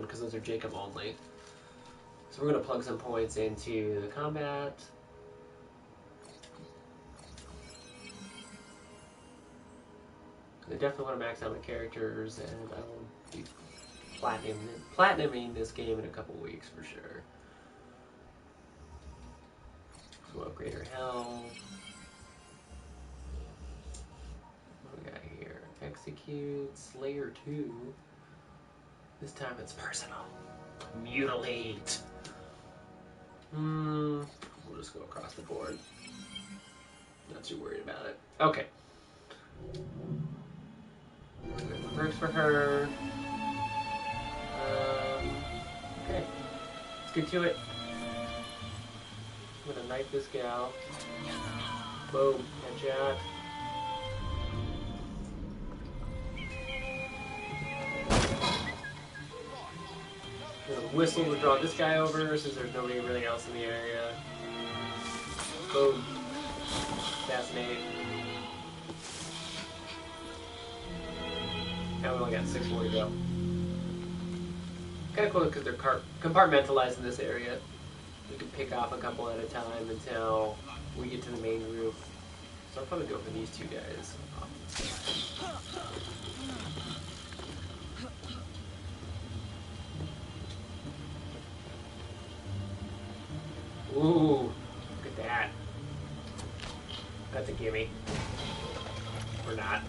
because those are Jacob only. So we're going to plug some points into the combat. I definitely want to max out my characters, and I will be platinuming this game in a couple weeks for sure. So we'll upgrade our health. What do we got here? Execute, Slayer 2. This time it's personal. Mutilate. We'll just go across the board. Not too worried about it. Okay. Perks for her. Okay. Let's get to it. I'm gonna knife this gal. Boom. Headshot. I'm gonna whistle to draw this guy over since there's nobody really else in the area. Boom. Assassinate. Now we only got 6 more to go. Kind of cool because they're compartmentalized in this area. We can pick off a couple at a time until we get to the main group. So I'll probably go for these 2 guys. Ooh, look at that. That's a gimme. Or not.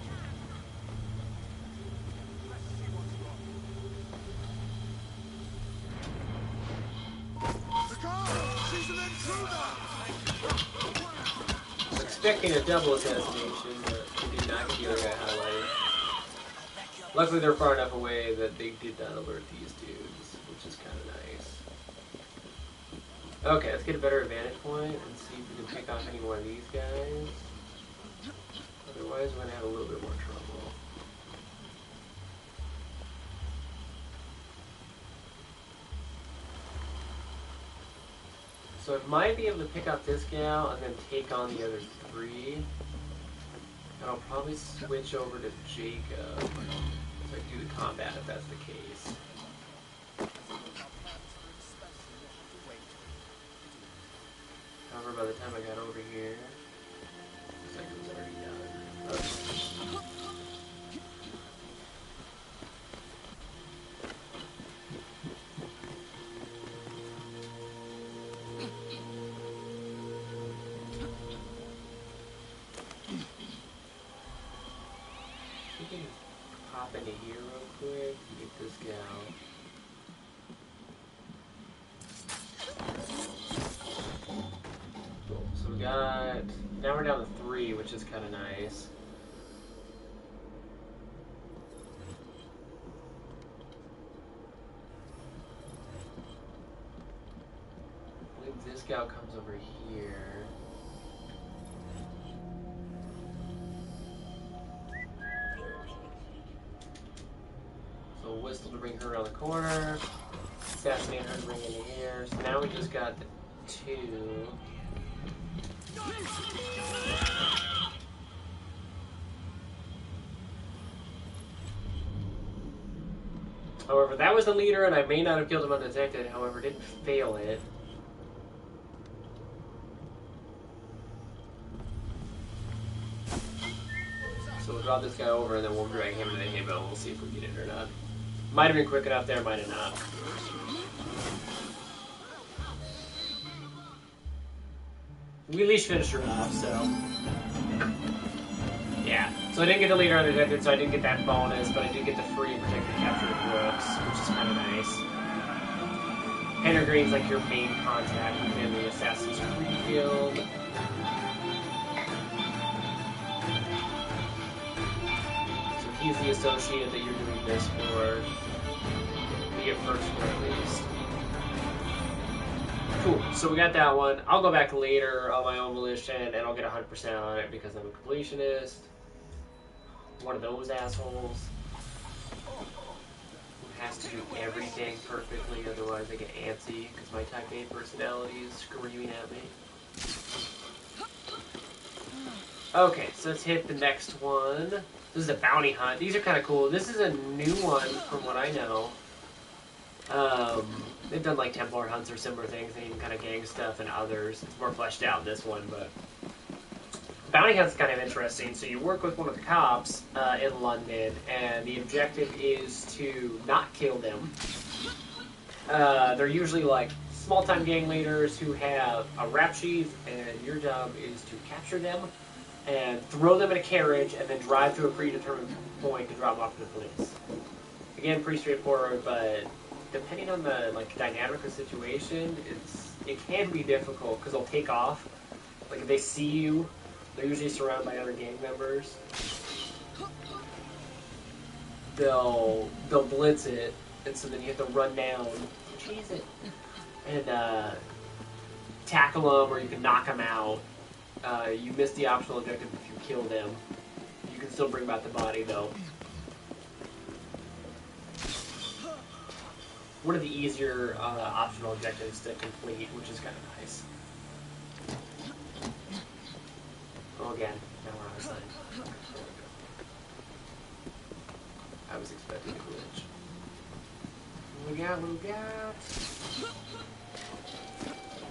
I'm expecting a double assassination, but we did not get the other guy highlighted. Luckily they're far enough away that they did not alert these dudes, which is kind of nice. Okay, let's get a better advantage point and see if we can pick off any more of these guys. Otherwise we're going to have a little bit more trouble. So I might be able to pick up this gal and then take on the other 3. And I'll probably switch over to Jacob so I can do the combat if that's the case. However, by the time I got over here, looks like it was already done. Okay. Hop into here real quick and get this gal. Cool. So we got, now we're down to 3, which is kind of nice. I believe this gal comes over here. Whistle to bring her around the corner, assassinate her to bring into here. So now we just got the 2. However, that was the leader, and I may not have killed him undetected. However, didn't fail it. So we'll drop this guy over, and then we'll drag him to the haybo, and we'll see if we get it or not. Might have been quick enough there, might have not. We at least finished her off, so. Yeah. So I didn't get the leader undetected, so I didn't get that bonus, but I did get the free and protected capture of Brooks, which is kind of nice. Henry Green's like your main contact within the Assassin's Creed Guild. He's the associate that you're doing this for. Be a first one at least. Cool, so we got that one. I'll go back later on my own volition and I'll get 100% on it because I'm a completionist. One of those assholes who has to do everything perfectly, otherwise I get antsy because my type A personality is screaming at me. Okay, so let's hit the next one. This is a bounty hunt. These are kind of cool. This is a new one from what I know. They've done like Templar hunts or similar things, and even kind of gang stuff and others. It's more fleshed out in this one, but bounty hunt's kind of interesting. So you work with one of the cops in London, and the objective is to not kill them. They're usually like small-time gang leaders who have a rap sheet, and your job is to capture them and throw them in a carriage and then drive to a predetermined point to drop them off to the police. Again, pretty straightforward, but depending on the dynamic of the situation, it can be difficult because they'll take off. Like if they see you, they're usually surrounded by other gang members. They'll blitz it, and so then you have to run down, cheese it, and tackle them, or you can knock them out. You miss the optional objective if you kill them. You can still bring back the body though. One of the easier optional objectives to complete, which is kind of nice. Oh, again, now we're on our side. I was expecting a glitch. What we got? What we got?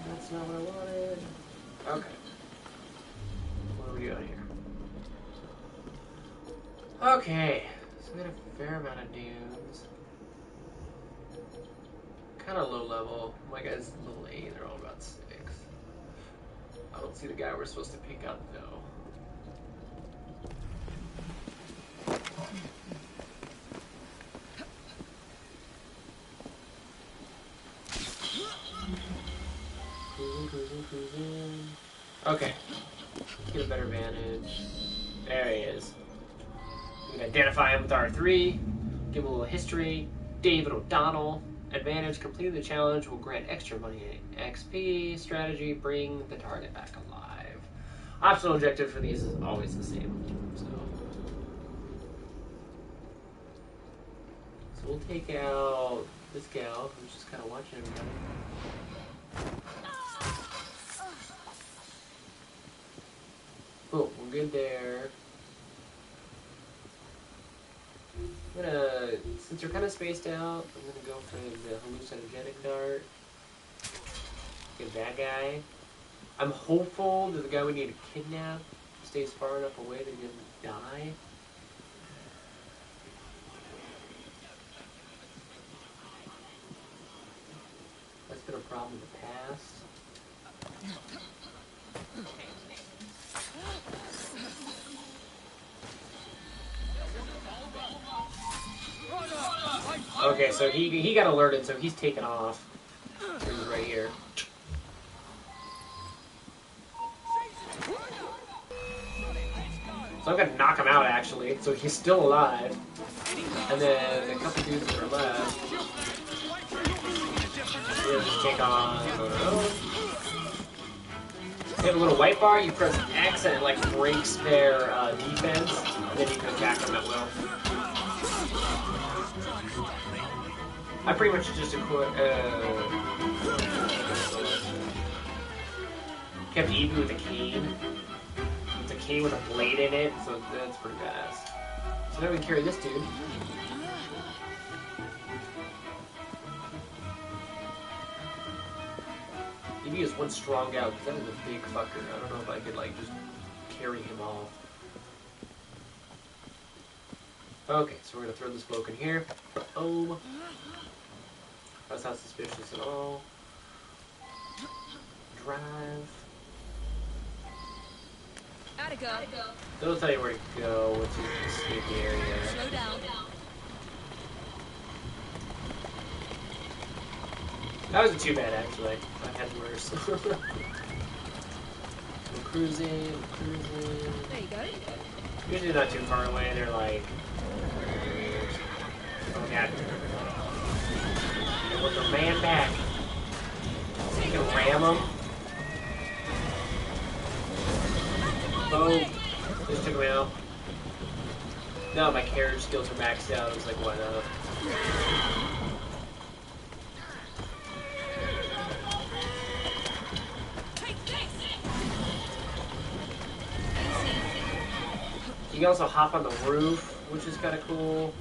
That's not what I wanted. Okay. What are we doing here? Okay. So we got a fair amount of dunes. Kind of low level. My guy's level 8, they're all about 6. I don't see the guy we're supposed to pick up though. Cruising. Okay. Get a better vantage. There he is. We can identify him with R3. Give him a little history. David O'Donnell. Advantage, completing the challenge will grant extra money. XP, strategy, bring the target back alive. Optional objective for these is always the same. So we'll take out this gal who's just kind of watching everybody. Cool, we're good there. I'm gonna, since we're kind of spaced out, I'm gonna go for the hallucinogenic dart. Get that guy. I'm hopeful that the guy we need to kidnap stays far enough away that he doesn't die. That's been a problem in the past. Okay, so he got alerted, so he's taken off. He's right here. So I'm gonna knock him out actually, so he's still alive. And then a couple dudes that are left. We'll just take on. They have a little white bar, you press X and it like breaks their defense, and then you can attack them at will. I pretty much just kept Evie with a cane. It's a cane with a blade in it, so that's pretty badass. So now we carry this dude. Evie is one strong guy, because that is a big fucker. I don't know if I could like just carry him off. Okay, so we're gonna throw this bloke in here. Oh. That's not suspicious at all. Drive. Gotta go. They'll tell you where to go, what's your escape area. Slow down. That wasn't too bad, actually. I've had worse. We're cruising. There you go. Usually not too far away. They're like... Oh, God. With the man back. So you can ram him. Boom. Just took him out. No, my carriage skills are maxed out. I was like, why not? You can also hop on the roof, which is kind of cool.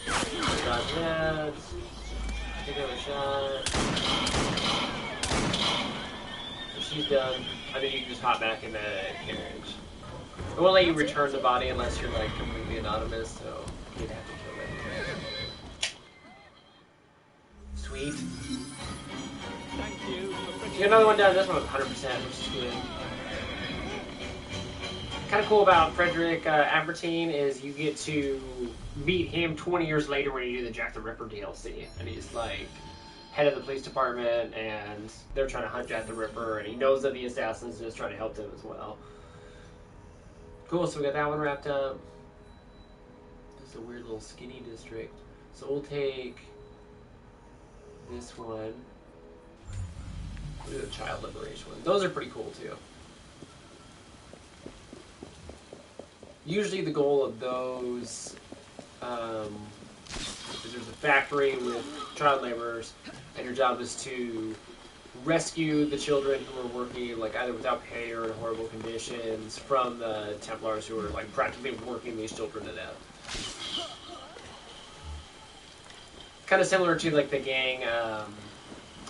Dodge that. Take another shot. So she's done. And then you can just hop back in the carriage. It won't let you return the body unless you're like completely anonymous, so you'd have to kill them. Sweet. Thank you. You get another one done. This one was 100%, which is good. Kind of cool about Frederick Albertine is you get to meet him 20 years later when you do the Jack the Ripper DLC, and he's like head of the police department, and they're trying to hunt Jack the Ripper, and he knows of the assassins and is trying to help them as well. Cool, so we got that one wrapped up. This is a weird little skinny district. So we'll take this one. We'll do the child liberation one. Those are pretty cool too. Usually the goal of those, is there's a factory with child laborers, and your job is to rescue the children who are working like either without pay or in horrible conditions from the Templars who are like practically working these children to death. Kind of similar to like the gang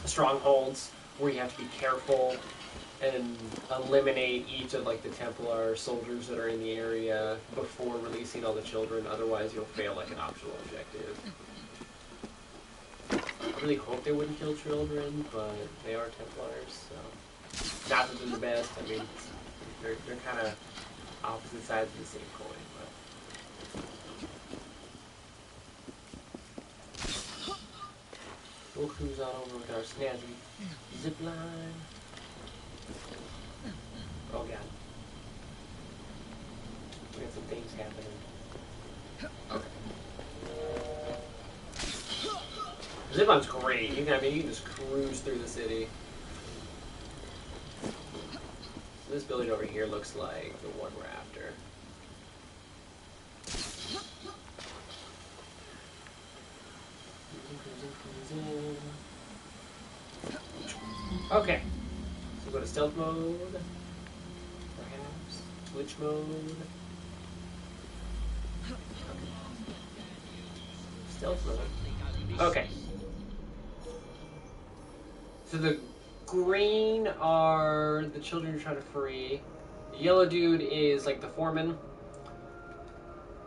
strongholds, where you have to be careful and eliminate each of like the Templar soldiers that are in the area before releasing all the children, otherwise you'll fail like an optional objective. I really hope they wouldn't kill children, but they are Templars, so not that they're the best. I mean, they're kind of opposite sides of the same coin. But we'll cruise on over with our snazzy zipline. Oh god, we got some things happening. Okay. Zipline's great. You can just cruise through the city. So this building over here looks like the one we're after. Okay. So go to stealth mode. Perhaps. Switch mode. Stealth mode. Okay. So the green are the children you're trying to free. The yellow dude is like the foreman.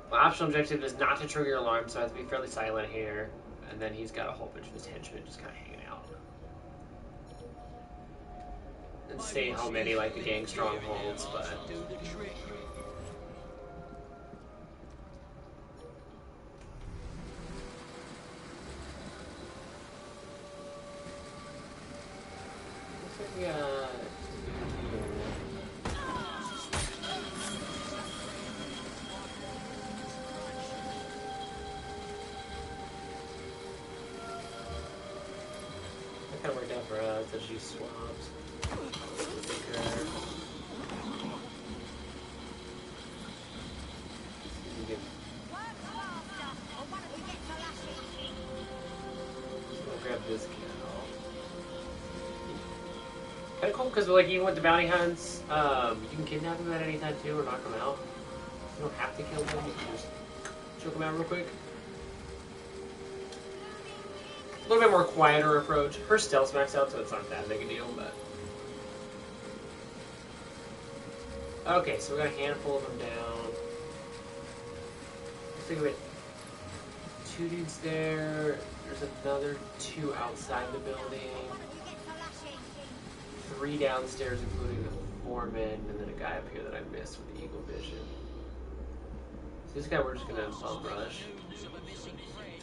My optional objective is not to trigger alarms, so I have to be fairly silent here. And then he's got a whole bunch of his henchmen just kind of hanging out. And stay home any like the gang strongholds, but... Yeah. That kind of worked out for us as she swaps. We'll grab this cow. Kind of cool because, like, even with the bounty hunts, you can kidnap them at any time too, or knock them out. You don't have to kill them; you can just choke them out real quick. A little bit more quieter approach. Her stealth's maxed out, so it's not that big a deal. But okay, so we got a handful of them down. Let's think of it. 2 dudes there. There's another 2 outside the building. 3 downstairs, including the foreman, and then a guy up here that I missed with the eagle vision. So this guy we're just gonna bum rush.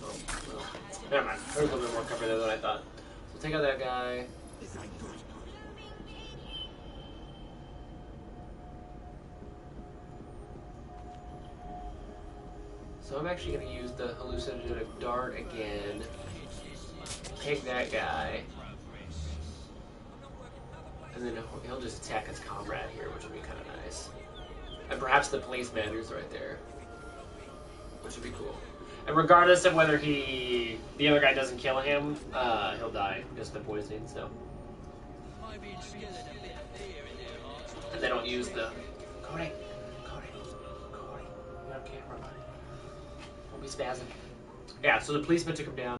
Oh, well, never mind. There's a little bit more cover there than I thought. So we'll take out that guy. So I'm actually gonna use the hallucinogenic dart again. Take that guy. And then he'll just attack his comrade here, which would be kind of nice. And perhaps the policeman who's right there, which would be cool. And regardless of whether the other guy doesn't kill him, he'll die just the poisoning. So. And they don't use the Cody. You're on camera, buddy. Don't be spazzing. Yeah. So the policeman took him down.